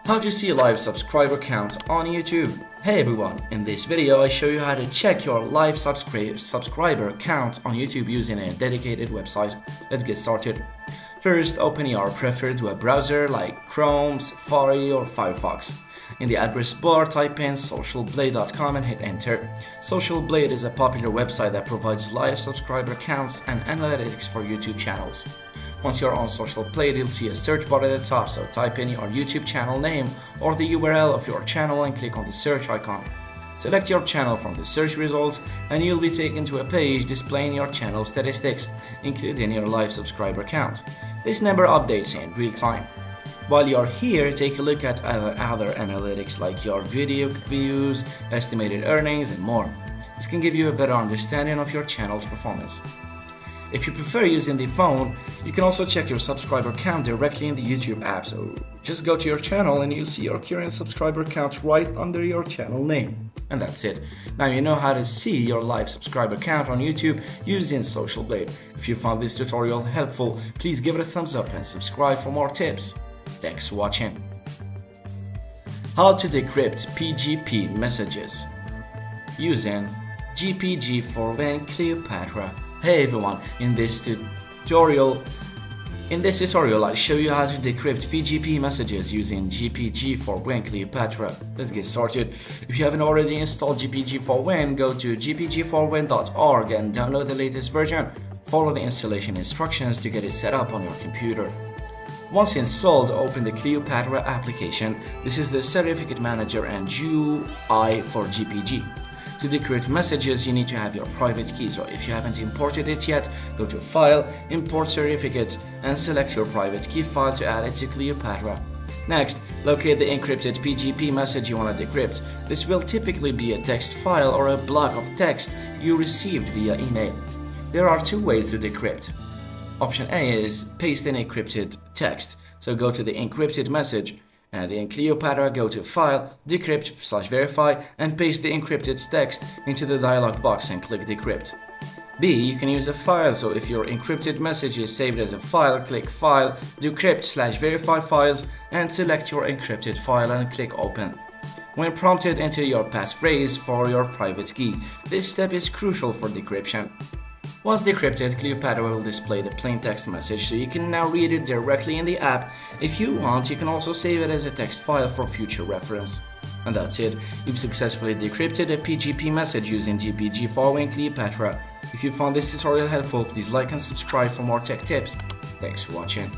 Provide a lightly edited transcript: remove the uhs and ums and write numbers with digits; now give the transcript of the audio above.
How to see live subscriber count on YouTube. Hey everyone, in this video I show you how to check your live subscriber count on YouTube using a dedicated website. Let's get started. First, open your preferred web browser like Chrome, Safari or Firefox. In the address bar, type in socialblade.com and hit enter. SocialBlade is a popular website that provides live subscriber counts and analytics for YouTube channels. Once you're on SocialBlade, you'll see a search bar at the top, so type in your YouTube channel name or the URL of your channel and click on the search icon. Select your channel from the search results and you'll be taken to a page displaying your channel statistics, including your live subscriber count. This number updates in real time. While you're here, take a look at other analytics like your video views, estimated earnings, and more. This can give you a better understanding of your channel's performance. If you prefer using the phone, you can also check your subscriber count directly in the YouTube app. So just go to your channel and you'll see your current subscriber count right under your channel name. And that's it. Now you know how to see your live subscriber count on YouTube using SocialBlade. If you found this tutorial helpful, please give it a thumbs up and subscribe for more tips. Thanks for watching. How to decrypt PGP messages using GPG4Win Cleopatra. Hey everyone, in this tutorial I'll show you how to decrypt PGP messages using GPG4Win Cleopatra. Let's get started. If you haven't already installed GPG4Win, go to gpg4win.org and download the latest version. Follow the installation instructions to get it set up on your computer. Once installed, open the Cleopatra application. This is the certificate manager and UI for GPG. To decrypt messages, you need to have your private key, so if you haven't imported it yet, go to File, Import Certificates, and select your private key file to add it to Cleopatra. Next, locate the encrypted PGP message you want to decrypt. This will typically be a text file or a block of text you received via email. There are two ways to decrypt. Option A is paste an encrypted text, so go to the encrypted message, and in Cleopatra go to File, Decrypt/Verify, and paste the encrypted text into the dialog box and click Decrypt. B, you can use a file, so if your encrypted message is saved as a file, click File, Decrypt/Verify Files, and select your encrypted file and click Open. When prompted, enter your passphrase for your private key. This step is crucial for decryption. Once decrypted, Cleopatra will display the plain text message, so you can now read it directly in the app. If you want, you can also save it as a text file for future reference. And that's it. You've successfully decrypted a PGP message using GPG4Win Cleopatra. If you found this tutorial helpful, please like and subscribe for more tech tips. Thanks for watching.